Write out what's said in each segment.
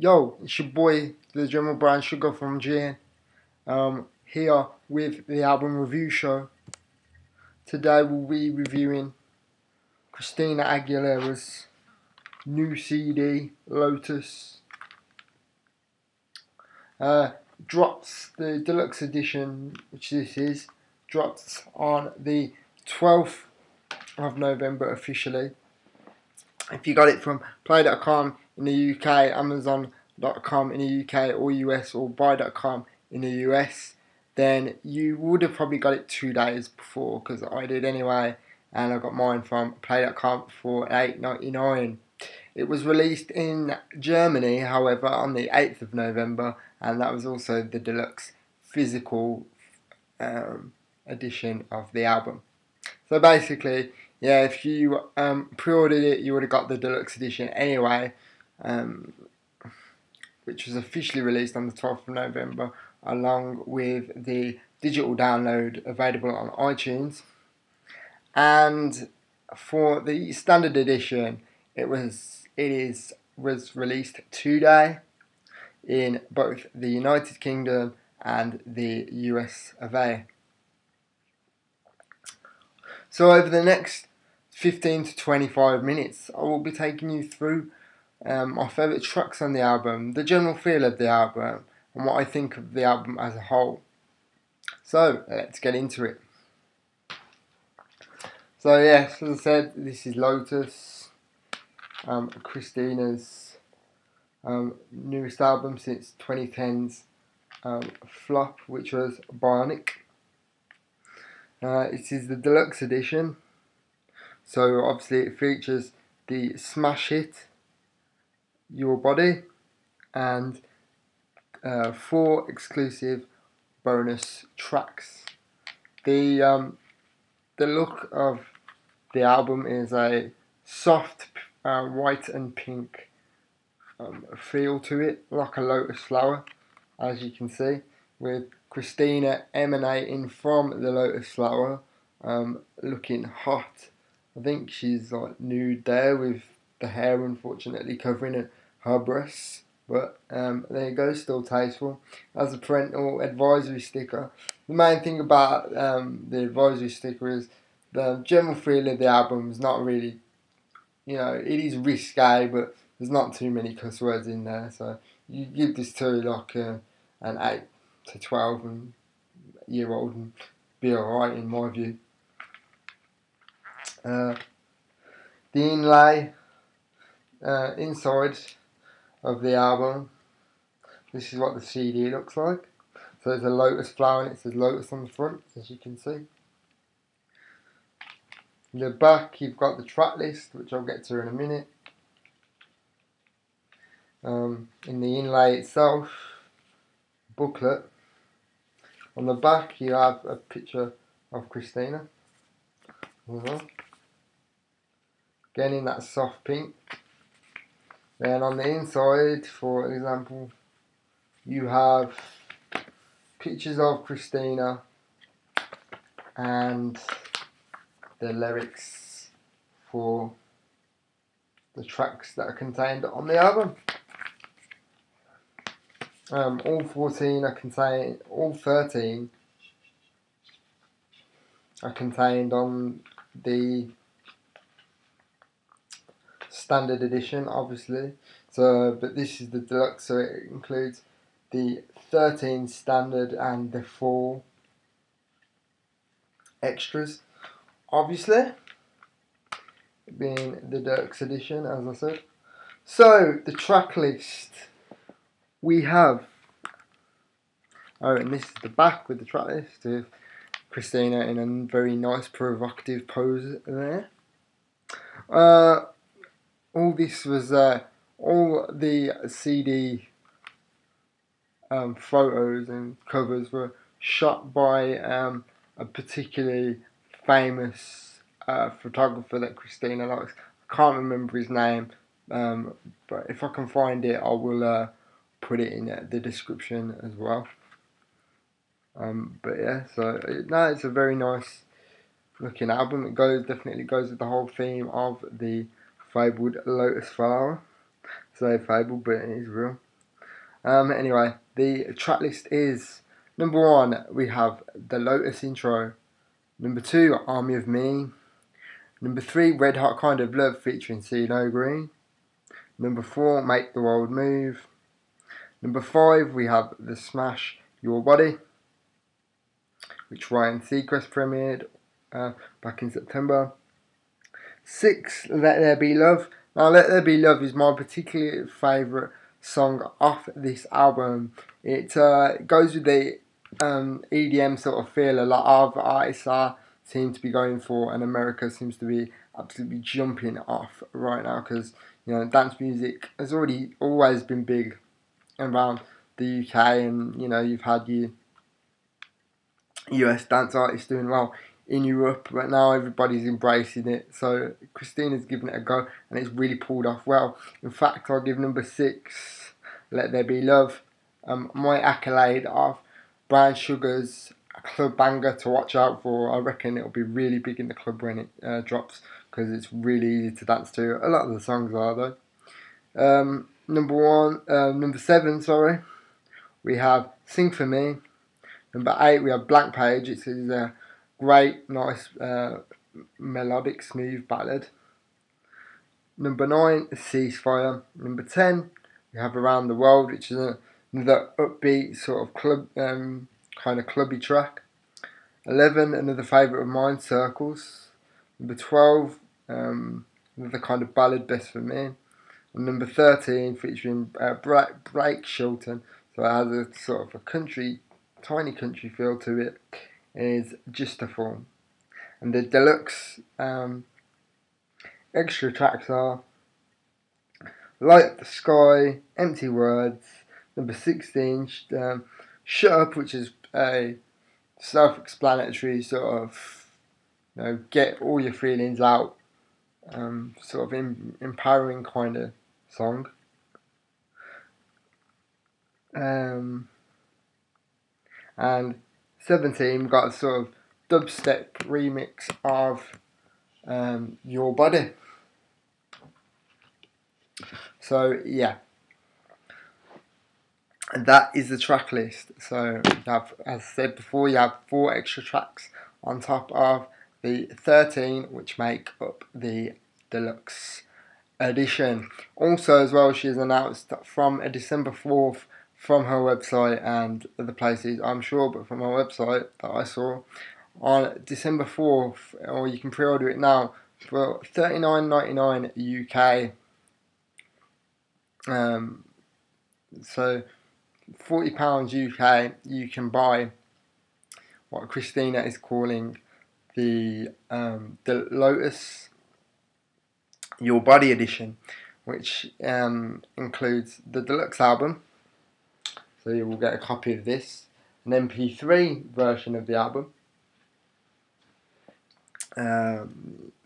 Yo, it's your boy, the General BwnSugar from GN. Here with the album review show. Today we'll be reviewing Christina Aguilera's new CD, Lotus. Drops the deluxe edition, which this is, drops on the 12th of November officially. If you got it from play.com in the UK, amazon.com in the UK or US, or buy.com in the US, then you would have probably got it 2 days before, because I did anyway, and I got mine from play.com for $8.99. It was released in Germany, however, on the 8th of November, and that was also the deluxe physical edition of the album. So basically, yeah, if you pre-ordered it, you would have got the deluxe edition anyway, which was officially released on the 12th of November, along with the digital download available on iTunes. And for the standard edition, it was released today in both the United Kingdom and the US of A. So over the next 15 to 25 minutes, I will be taking you through my favourite tracks on the album, the general feel of the album, and what I think of the album as a whole. So let's get into it. So yes, as I said, this is Lotus, Christina's newest album since 2010's flop, which was Bionic. It is the deluxe edition, so obviously it features the smash hit Your Body and 4 exclusive bonus tracks. The look of the album is a soft white and pink feel to it, like a lotus flower, as you can see, with Christina emanating from the lotus flower, looking hot. I think she's like nude there, with the hair unfortunately covering her breasts, but there you go, still tasteful. As a parental advisory sticker, the main thing about the advisory sticker is the general feel of the album is not really, it is risque, but there's not too many cuss words in there, so you give this to like an 8 to 12 year old and be alright in my view. The inlay inside of the album, this is what the CD looks like. So there's a lotus flower and it says Lotus on the front, as you can see. In the back you've got the track list, which I'll get to in a minute. In the inlay itself, booklet, on the back you have a picture of Christina. Again in that soft pink. Then on the inside, for example, you have pictures of Christina and the lyrics for the tracks that are contained on the album. All 13 are contained on the standard edition, obviously. But this is the deluxe, so it includes the 13 standard and the 4 extras, obviously, being the deluxe edition, as I said. So the track list, we have, and this is the back with the track list of Christina in a very nice provocative pose there. All this was all the CD photos and covers were shot by a particularly famous photographer that Christina likes. I can't remember his name, but if I can find it, I will put it in the description as well. But yeah, so it's a very nice looking album. It definitely goes with the whole theme of the fabled lotus flower. I say fabled, but it is real. Anyway, the track list is: number 1, we have the Lotus intro. Number 2, Army of Me. Number 3, Red Hot Kind of Love featuring CeeLo Green. Number 4, Make the World Move. Number 5, we have the smash Your Body, which Ryan Seacrest premiered back in September. 6, Let There Be Love. Now, Let There Be Love is my particular favourite song off this album. It goes with the EDM sort of feel a lot of artists seem to be going for, and America seems to be absolutely jumping off right now, because dance music has always been big around the UK, and you've had your US dance artists doing well in Europe, but now everybody's embracing it. So Christina's given it a go, and it's really pulled off well. In fact, I'll give number 6, Let There Be Love, my accolade of BwnSugar's club banger to watch out for. I reckon it'll be really big in the club when it drops, because it's really easy to dance to. A lot of the songs are though. Number 7, sorry, we have Sing For Me. Number 8, we have Blank Page. It's a great, nice, melodic, smooth ballad. Number 9, Ceasefire. Number 10, we have Around the World, which is another upbeat sort of club, kind of clubby track. 11, another favourite of mine, Circles. Number 12, another kind of ballad, Best For Me. And number 13, featuring Blake Shelton. So it has a sort of a tiny country feel to it, is Just a Form. And the deluxe extra tracks are Light the Sky, Empty Words. Number 16, Shut Up, which is a self-explanatory sort of, get all your feelings out, sort of empowering kind of song. And 17, we've got a sort of dubstep remix of Your Body. So yeah, and that is the track list. So you have, as I said before, you have 4 extra tracks on top of the 13 which make up the deluxe edition. Also as well, she has announced from December 4th from her website and other places, I'm sure, but from her website that I saw, on December 4th, or you can pre-order it now for $39.99 UK. So £40 UK, you can buy what Christina is calling the Lotus Your Body edition, which includes the deluxe album. So you will get a copy of this, an MP3 version of the album, the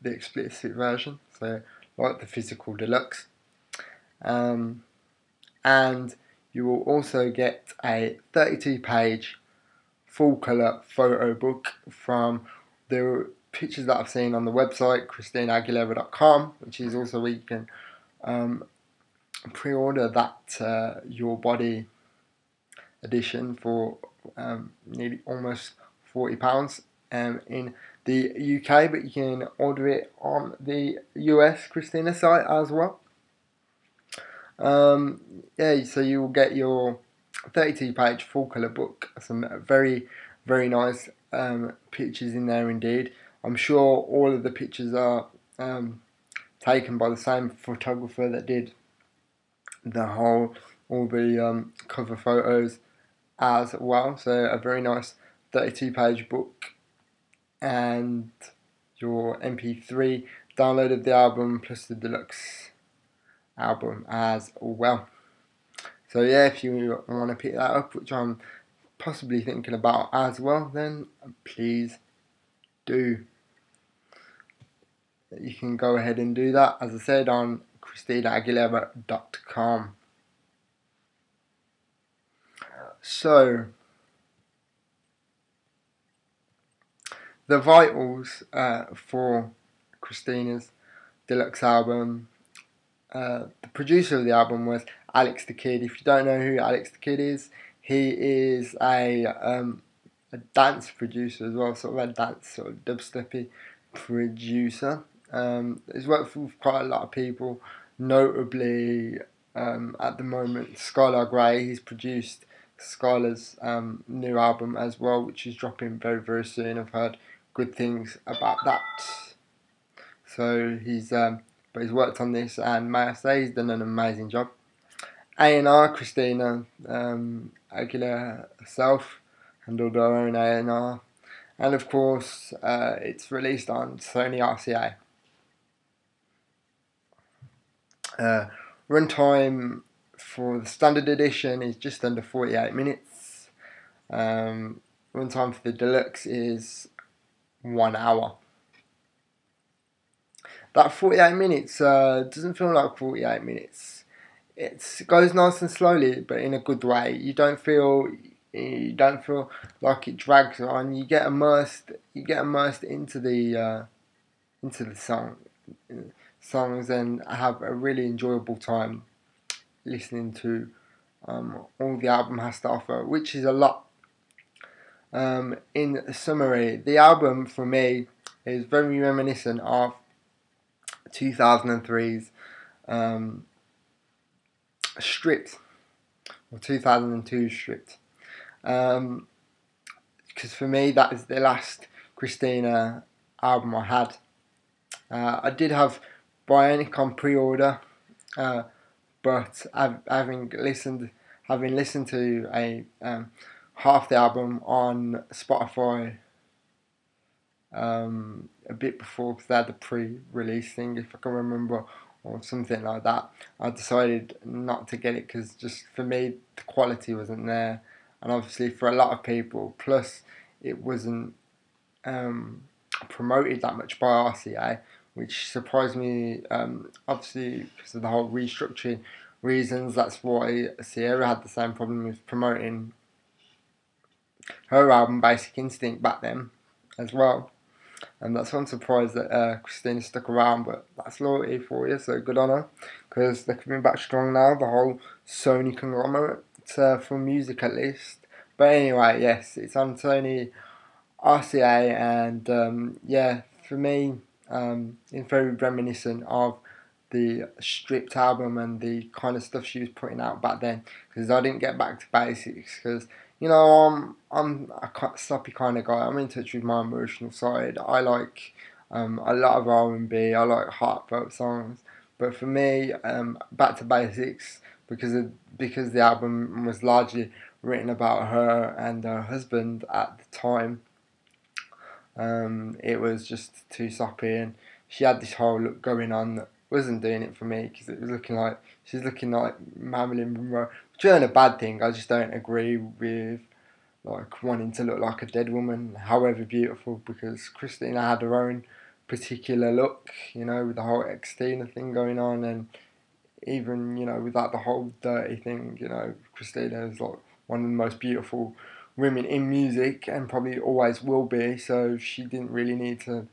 explicit version, so like the physical deluxe, and you will also get a 32-page full colour photo book from the pictures that I've seen on the website ChristinaAguilera.com, which is also where you can pre-order that Your Body edition for nearly almost £40 in the UK, but you can order it on the US Christina site as well. Yeah, so you will get your 32-page full colour book, some very, very nice pictures in there indeed. I'm sure all of the pictures are taken by the same photographer that did all the cover photos as well. So a very nice 32-page book, and your MP3 download of the album plus the deluxe album as well. So yeah, if you want to pick that up, which I'm possibly thinking about as well, then please do. You can go ahead and do that, as I said, on ChristinaAguilera.com. So the vitals for Christina's deluxe album the producer of the album was Alex the Kid. If you don't know who Alex the Kid is, he is a dance producer as well, sort of a dance sort of dubsteppy producer. He's worked with quite a lot of people, notably at the moment Skylar Grey. He's produced Skylar's new album as well, which is dropping very very soon. I've heard good things about that. So but he's worked on this, and may I say he's done an amazing job. A&R Christina Aguilera herself handled her own A&R, and of course it's released on Sony RCA. Runtime for the standard edition is just under 48 minutes. Runtime for the deluxe is 1 hour. That 48 minutes doesn't feel like 48 minutes. It goes nice and slowly, but in a good way. You don't feel like it drags on. You get immersed into the songs and have a really enjoyable time listening to all the album has to offer, which is a lot. In summary, the album for me is very reminiscent of 2003's Stripped, or 2002 Stripped, because for me that is the last Christina album I had. I did have Bionic on pre-order, but having listened to a half the album on Spotify a bit before, because they had the pre-release thing, if I can remember, or something like that. I decided not to get it because just for me the quality wasn't there, and obviously for a lot of people, plus it wasn't promoted that much by RCA, which surprised me. Obviously because of the whole restructuring reasons. That's why Sierra had the same problem with promoting her album Basic Instinct back then as well. And that's why I'm surprised that Christina stuck around, but that's loyalty for you, so good on her, because they're coming back strong now, the whole Sony conglomerate, for music at least. But anyway, yes, it's on Sony RCA, and yeah, for me, it's very reminiscent of the Stripped album and the kind of stuff she was putting out back then, because I didn't get back to basics, because you know, I'm a sloppy kind of guy. I'm in touch with my emotional side. I like a lot of R&B. I like heartfelt songs. But for me, back to basics, because the album was largely written about her and her husband at the time. It was just too soppy, and she had this whole look going on that wasn't doing it for me, because it was looking like she's looking like Marilyn Monroe. Which isn't a bad thing. I just don't agree with like wanting to look like a dead woman, however beautiful, because Christina had her own particular look, you know, with the whole Xtina thing going on, and even, you know, without the whole dirty thing, you know, Christina is like one of the most beautiful women in music and probably always will be, so she didn't really need to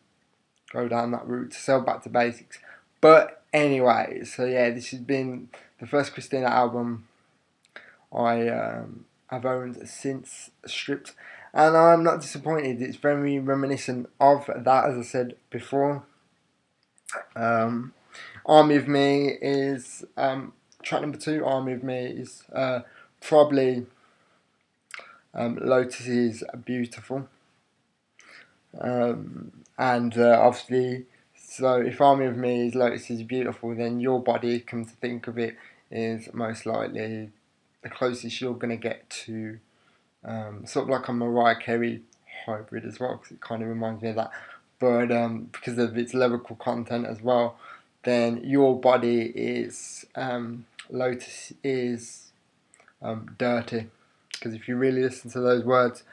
go down that route to sell back to basics. But anyway, so yeah, this has been the first Christina album I have owned since Stripped, and I'm not disappointed. It's very reminiscent of that, as I said before. Army of Me is track number 2. Army of Me is probably Lotus is Beautiful, and obviously, so if Army of Me is Lotus is Beautiful, then Your Body, come to think of it, is most likely the closest you're going to get to sort of like a Mariah Carey hybrid as well, because it kind of reminds me of that. But because of its lyrical content as well, then Your Body is Lotus is Dirty, because if you really listen to those words,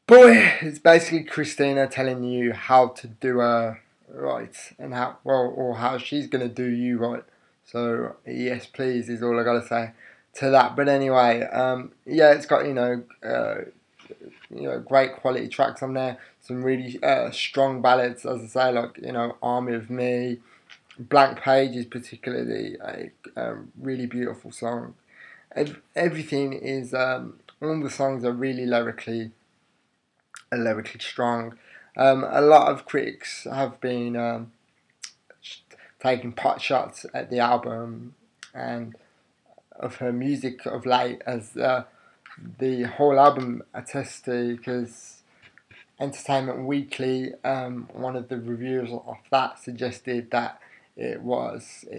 boy, it's basically Christina telling you how to do her right, and how she's gonna do you right. So yes, please is all I gotta say to that. But anyway, yeah, it's got great quality tracks on there. Some really strong ballads, as I say, like Army of Me, Blank Page is particularly a really beautiful song. Everything is all the songs are really lyrically strong. A lot of critics have been taking pot shots at the album and of her music of late, as the whole album attests to, because Entertainment Weekly, one of the reviewers of that suggested that it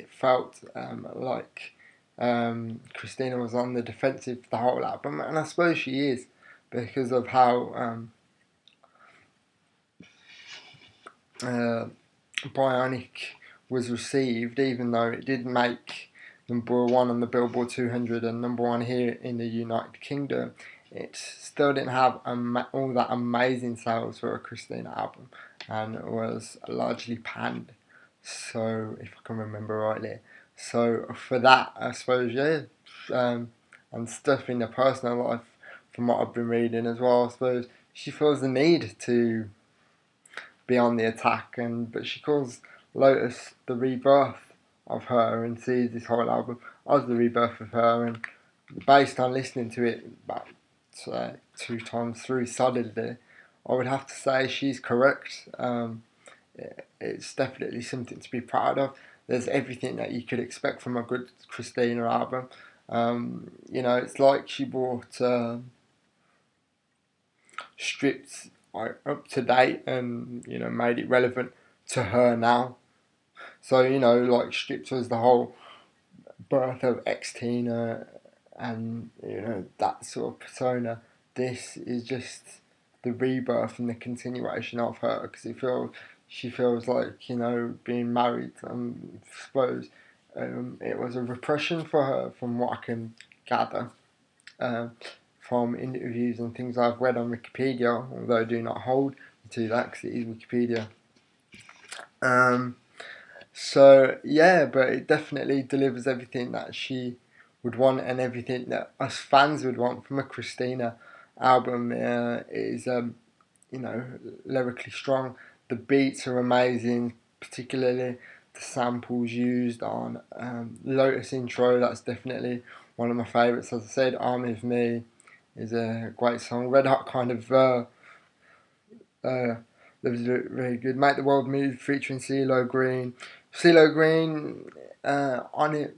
felt like Christina was on the defensive the whole album, and I suppose she is, because of how Bionic was received, even though it did make #1 on the Billboard 200 and #1 here in the United Kingdom. It still didn't have all that amazing sales for a Christina album, and it was largely panned. So, if I can remember rightly, so for that, I suppose, yeah, and stuff in her personal life, from what I've been reading as well, I suppose she feels the need to be on the attack, but she calls Lotus the rebirth of her and sees this whole album as the rebirth of her. And based on listening to it about 2 times through solidly, I would have to say she's correct. It's definitely something to be proud of. There's everything that you could expect from a good Christina album. It's like she brought stripped up to date and made it relevant to her now. So like stripped was the whole birth of ex-Tina and that sort of persona. This is just the rebirth and the continuation of her, because she feels like being married. I suppose it was a repression for her, from what I can gather. Um, from interviews and things I've read on Wikipedia, although I do not hold to that because it is Wikipedia. So yeah, but it definitely delivers everything that she would want and everything that us fans would want from a Christina album. It is lyrically strong. The beats are amazing, particularly the samples used on Lotus intro. That's definitely one of my favourites. As I said, Army of Me is a great song. Red Hot kind of was very good. Make the World Move featuring CeeLo Green. CeeLo Green on it,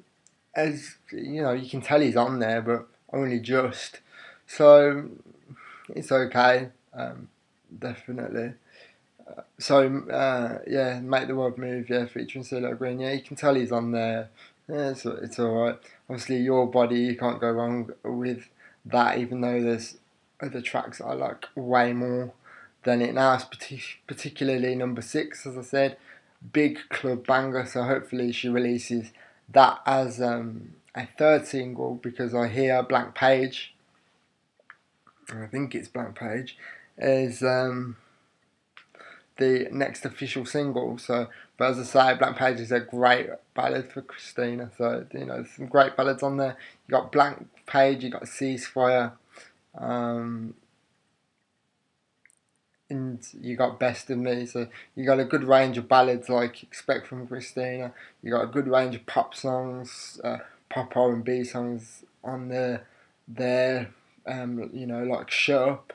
as you can tell he's on there, but only just. So it's okay, definitely. So yeah, Make the World Move, yeah, featuring CeeLo Green. Yeah, you can tell he's on there. Yeah, it's alright. Obviously, Your Body, you can't go wrong with that, even though there's other tracks that I like way more than it now. It's particularly #6, as I said. Big club banger, so hopefully she releases that as a third single, because I hear Blank Page, I think it's Blank Page, is the next official single. So, but as I say, Blank Page is a great ballad for Christina. So there's some great ballads on there. You got Blank Page, you got Ceasefire, and you got Best of Me. So you got a good range of ballads like you expect from Christina. You got a good range of pop songs, pop R&B songs on there. Like Shut Up.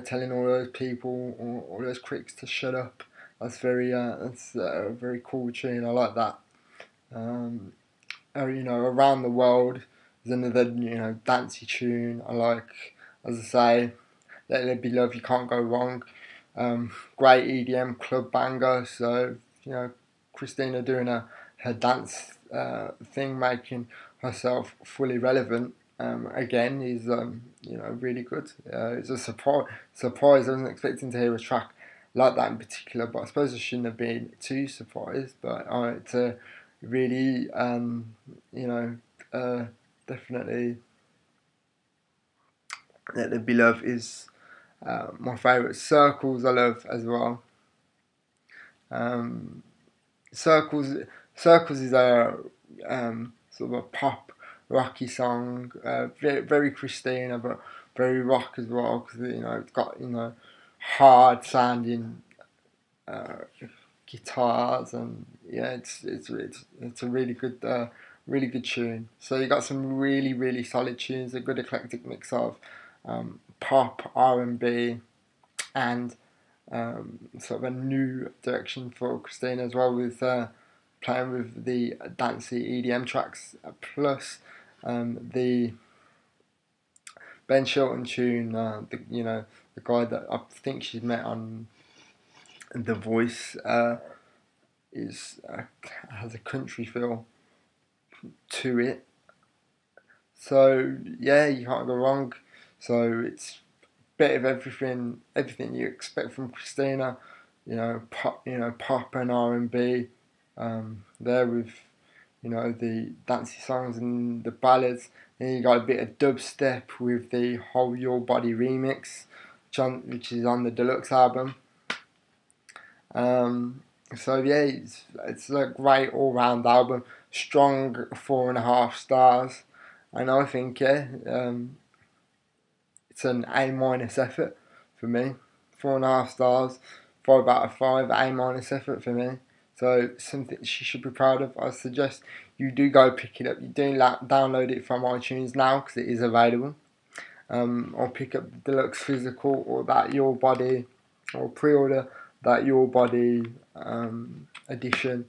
Telling all those people, all those critics to shut up. That's a very cool tune. I like that. Around the World is another dancey tune. I like, as I say, Let There Be Love. You can't go wrong. Great EDM club banger. So Christina doing her dance thing, making herself fully relevant. Again, is really good. It's a surprise. I wasn't expecting to hear a track like that in particular, but I suppose I shouldn't have been too surprised. But it's a really definitely Let There Be Love is my favourite. Circles I love as well. Um, Circles Circles is a sort of a pop rocky song, very Christina, but very rock as well, because it's got hard sounding guitars, and yeah, it's a really good tune. So you got some really solid tunes, a good eclectic mix of pop, R&B, and sort of a new direction for Christina as well, with playing with the dancey EDM tracks, plus the Ben Shelton tune. The guy that I think she's met on The Voice is has a country feel to it. So yeah, you can't go wrong. So it's bit of everything you expect from Christina. Pop and R&B. There with the dancey songs and the ballads. Then you got a bit of dubstep with the Whole Your Body remix, which is on the deluxe album. So yeah, it's a great all round album. Strong 4.5 stars, and I think it's an A- effort for me. 4.5 stars, 5 out of 5 A- effort for me. So something she should be proud of. I suggest you do go pick it up. You do download it from iTunes now because it is available. Or pick up the deluxe physical, or that Your Body, or pre-order that Your Body edition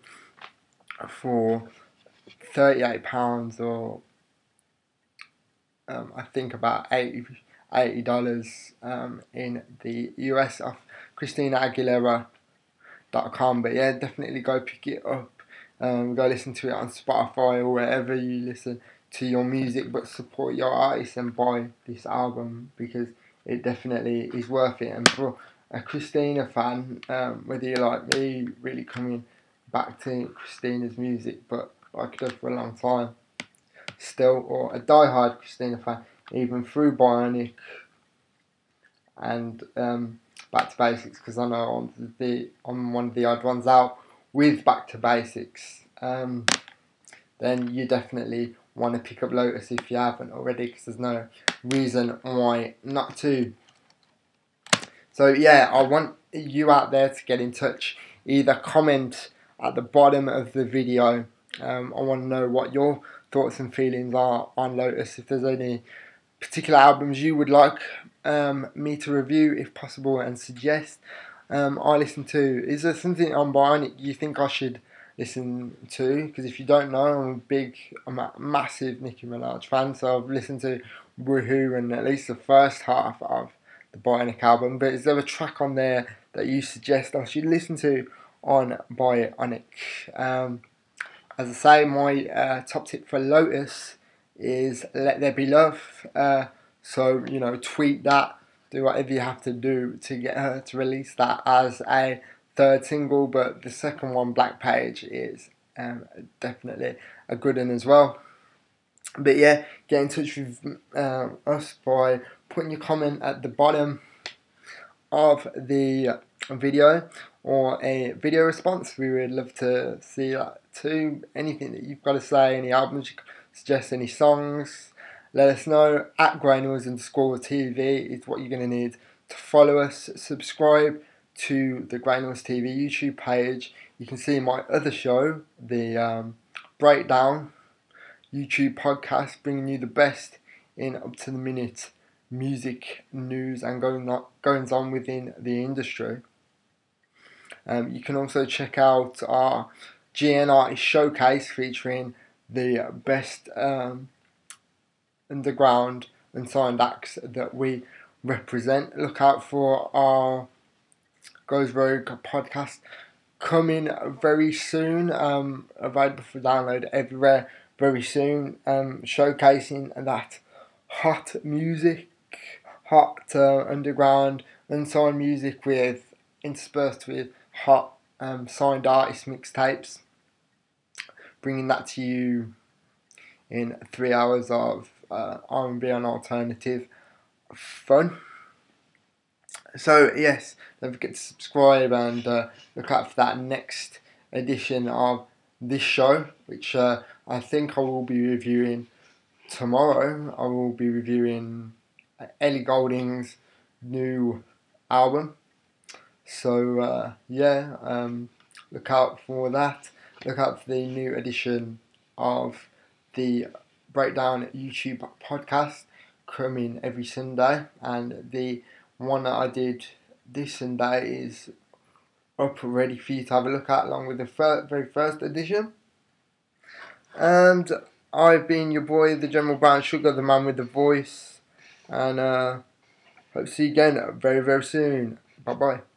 for £38, or I think about $80 in the US, off ChristinaAguilera.com. But yeah, definitely go pick it up. Go listen to it on Spotify or wherever you listen to your music, but support your artist and buy this album, because it definitely is worth it. And for a Christina fan, whether you like me, really coming back to Christina's music, but like I did for a long time still, or a die-hard Christina fan, even through Bionic and Back to Basics, because I know I'm one of the odd ones out with Back to Basics, then you definitely want to pick up Lotus if you haven't already, because there's no reason why not to. So yeah, I want you out there to get in touch. Either comment at the bottom of the video. I want to know what your thoughts and feelings are on Lotus. If there's any particular albums you would like me to review, if possible, and suggest I listen to. Is there something on Bionic you think I should listen to? Because if you don't know, I'm a massive Nicki Minaj fan, so I've listened to Woohoo and at least the first half of the Bionic album. But is there a track on there that you suggest I should listen to on Bionic? As I say, my top tip for Lotus is Let There Be Love. So, tweet that, do whatever you have to do to get her to release that as a third single. But the second one, Black Page, is definitely a good one as well. But yeah, get in touch with us by putting your comment at the bottom of the video, or a video response. We would love to see that too. Anything that you've got to say, any albums you suggest, any songs, let us know. At @GreyNoise_TV is what you're going to need to follow us. Subscribe to the Grey Noise TV YouTube page. You can see my other show, the Breakdown YouTube podcast, bringing you the best in up to the minute music news and goings on within the industry. You can also check out our GN Artist Showcase, featuring the best underground and signed acts that we represent. Look out for our Goes Rogue podcast coming very soon, available for download everywhere very soon, showcasing that hot music, hot underground unsigned music, with interspersed with hot signed artist mixtapes, bringing that to you in 3 hours of R&B and alternative fun. So yes, don't forget to subscribe and look out for that next edition of this show, which I think I will be reviewing tomorrow. I will be reviewing Ellie Goulding's new album. So look out for that. Look out for the new edition of the Breakdown YouTube podcast coming every Sunday, and the one that I did this Sunday is up ready for you to have a look at, along with the very first edition. And I've been your boy, the General BwnSugar, the man with the voice, and hope to see you again very, very soon. Bye bye.